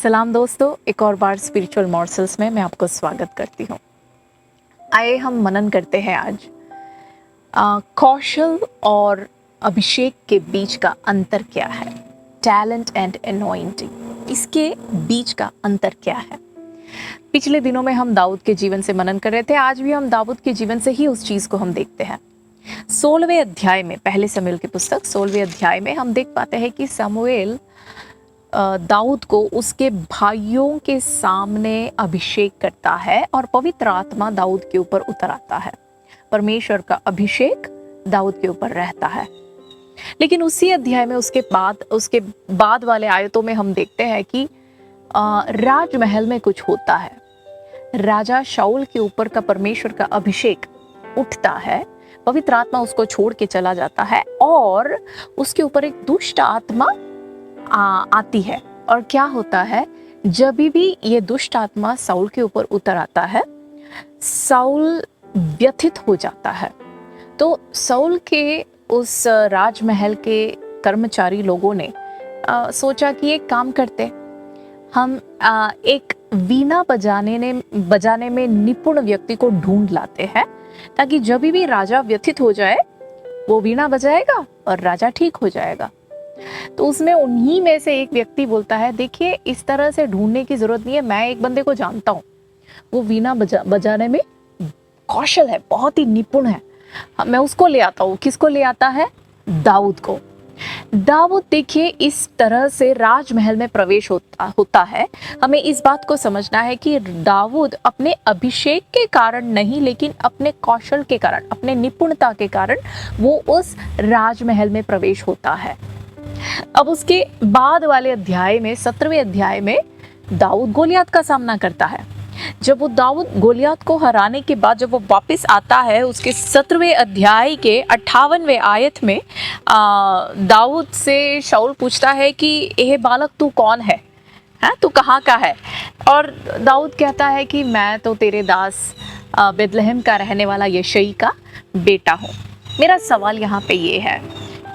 सलाम दोस्तों, एक और बार स्पिरिचुअल मॉर्सल्स में मैं आपको स्वागत करती हूँ। आइए हम मनन करते हैं आज कौशल और अभिषेक के बीच का अंतर क्या है। टैलेंट एंड अनॉइंटिंग, इसके बीच का अंतर क्या है। पिछले दिनों में हम दाऊद के जीवन से मनन कर रहे थे, आज भी हम दाऊद के जीवन से ही उस चीज को हम देखते हैं। 16वें अध्याय में, पहले शमूएल की पुस्तक 16वें अध्याय में हम देख पाते हैं कि शमूएल दाऊद को उसके भाइयों के सामने अभिषेक करता है और पवित्र आत्मा दाऊद के ऊपर उतर आता है। परमेश्वर का अभिषेक दाऊद के ऊपर रहता है। लेकिन उसी अध्याय में उसके बाद वाले आयतों में हम देखते हैं कि राजमहल में कुछ होता है। राजा शाऊल के ऊपर का परमेश्वर का अभिषेक उठता है, पवित्र आत्मा उसको छोड़ के चला जाता है और उसके ऊपर एक दुष्ट आत्मा आती है। और क्या होता है, जब भी ये दुष्ट आत्मा साउल के ऊपर उतर आता है, साउल व्यथित हो जाता है। तो साउल के उस राजमहल के कर्मचारी लोगों ने सोचा कि एक काम करते, हम एक वीणा बजाने में निपुण व्यक्ति को ढूंढ लाते हैं, ताकि जब भी राजा व्यथित हो जाए वो वीणा बजाएगा और राजा ठीक हो जाएगा। तो उसमें उन्हीं में से एक व्यक्ति बोलता है, देखिए इस तरह से ढूंढने की जरूरत नहीं है, मैं एक बंदे को जानता हूँ, वो वीणा बजाने में कौशल है, बहुत ही निपुण है, मैं उसको ले आता हूँ। किसको ले आता है? दाऊद को। दाऊद देखिए इस तरह से राजमहल में प्रवेश होता है। हमें इस बात को समझना है कि दाऊद अपने अभिषेक के कारण नहीं, लेकिन अपने कौशल के कारण, अपने निपुणता के कारण वो उस राजमहल में प्रवेश होता है। अब उसके बाद वाले अध्याय में, 17वें अध्याय में, दाऊद गोलियत का सामना करता है। जब वो दाऊद गोलियत को हराने के बाद जब वो वापस आता है, उसके 17वें अध्याय के 58वें आयत में दाऊद से शाऊल पूछता है कि यह बालक तू कौन है, तू कहाँ का है? और दाऊद कहता है कि मैं तो तेरे दास बेतलहम का रहने वाला यिशै का बेटा हूँ। मेरा सवाल यहाँ पे ये है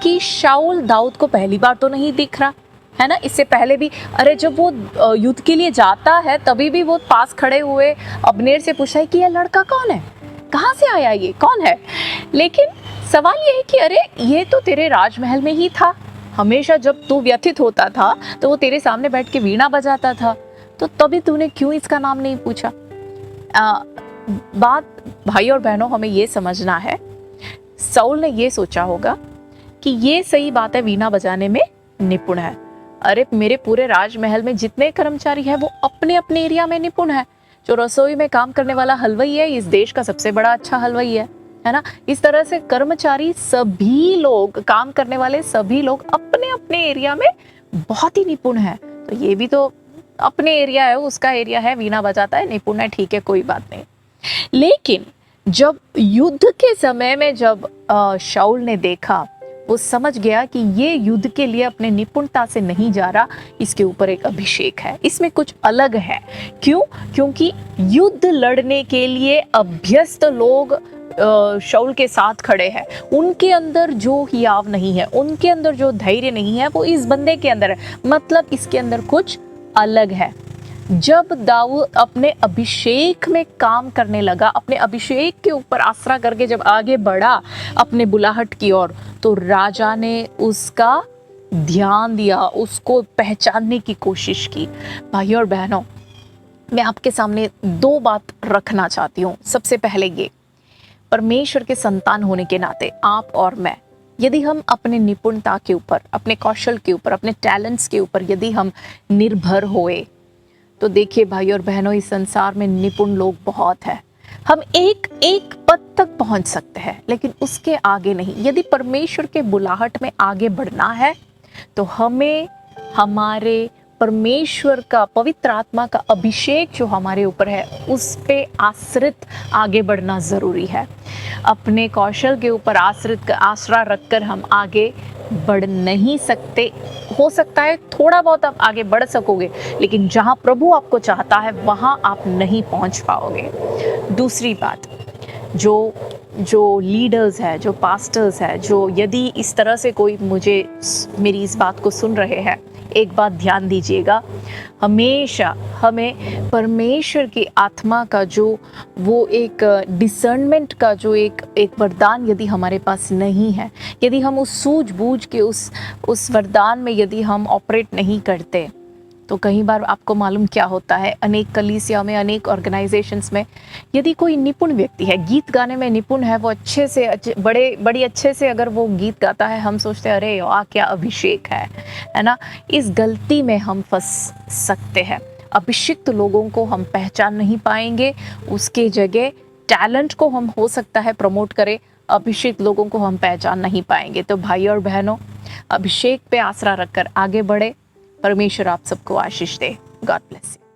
कि शाऊल दाऊद को पहली बार तो नहीं दिख रहा है ना। इससे पहले भी जब वो युद्ध के लिए जाता है तभी भी वो पास खड़े हुए अब्नेर से पूछा है कि ये लड़का कौन है, कहाँ से आया, ये कौन है। लेकिन सवाल ये है कि ये तो तेरे राजमहल में ही था, हमेशा जब तू व्यथित होता था तो वो तेरे सामने बैठ के वीणा बजाता था, तो तभी तूने क्यों इसका नाम नहीं पूछा। बात भाई और बहनों, हमें ये समझना है, साउल ने ये सोचा होगा कि ये सही बात है, वीणा बजाने में निपुण है। मेरे पूरे राजमहल में जितने कर्मचारी हैं वो अपने अपने एरिया में निपुण है। जो रसोई में काम करने वाला हलवाई है, इस देश का सबसे बड़ा अच्छा हलवाई है ना। इस तरह से कर्मचारी सभी लोग, काम करने वाले सभी लोग अपने अपने एरिया में बहुत ही निपुण है। तो ये भी तो अपने एरिया है, उसका एरिया है, वीणा बजाता है, निपुण है, ठीक है, कोई बात नहीं। लेकिन जब युद्ध के समय में जब शाऊल ने देखा, वो समझ गया कि ये युद्ध के लिए अपने निपुणता से नहीं जा रहा, इसके ऊपर एक अभिषेक है, इसमें कुछ अलग है। क्यों? क्योंकि युद्ध लड़ने के लिए अभ्यस्त लोग शाऊल के साथ खड़े हैं। उनके अंदर जो हियाव नहीं है, उनके अंदर जो धैर्य नहीं है, वो इस बंदे के अंदर है। मतलब इसके अंदर कुछ अलग है। जब दाऊद अपने अभिषेक में काम करने लगा, अपने अभिषेक के ऊपर आसरा करके जब आगे बढ़ा अपने बुलाहट की ओर, तो राजा ने उसका ध्यान दिया, उसको पहचानने की कोशिश की। भाइयों और बहनों, मैं आपके सामने दो बात रखना चाहती हूँ। सबसे पहले ये, परमेश्वर के संतान होने के नाते आप और मैं, यदि हम अपने निपुणता के ऊपर, अपने कौशल के ऊपर, अपने टैलेंट्स के ऊपर यदि हम निर्भर होए, तो देखिए भाई और बहनों, इस संसार में निपुण लोग बहुत हैं। हम एक एक पद तक पहुंच सकते हैं, लेकिन उसके आगे नहीं। यदि परमेश्वर के बुलाहट में आगे बढ़ना है तो हमें हमारे परमेश्वर का, पवित्र आत्मा का अभिषेक जो हमारे ऊपर है, उस पे आश्रित आगे बढ़ना जरूरी है। अपने कौशल के ऊपर आसरा रखकर हम आगे बढ़ नहीं सकते। हो सकता है थोड़ा बहुत आप आगे बढ़ सकोगे, लेकिन जहां प्रभु आपको चाहता है वहां आप नहीं पहुंच पाओगे। दूसरी बात, जो जो लीडर्स है, जो पास्टर्स है, जो यदि इस तरह से कोई मेरी इस बात को सुन रहे हैं, एक बात ध्यान दीजिएगा, हमेशा हमें परमेश्वर की आत्मा का जो वो एक डिसर्नमेंट का जो एक वरदान यदि हमारे पास नहीं है, यदि हम उस सूझबूझ के उस वरदान में यदि हम ऑपरेट नहीं करते, तो कई बार आपको मालूम क्या होता है, अनेक कलीसिया में, अनेक ऑर्गेनाइजेशंस में यदि कोई निपुण व्यक्ति है, गीत गाने में निपुण है, वो बड़ी अच्छे से अगर वो गीत गाता है, हम सोचते हैं अरे वाह क्या अभिषेक है ना। इस गलती में हम फंस सकते हैं। अभिषिक्त लोगों को हम पहचान नहीं पाएंगे, उसके जगह टैलेंट को हम हो सकता है प्रमोट करें, अभिषेक लोगों को हम पहचान नहीं पाएंगे। तो भाई और बहनों, अभिषेक पे आसरा रखकर आगे बढ़े। परमेश्वर आप सबको आशीष दे। God bless you.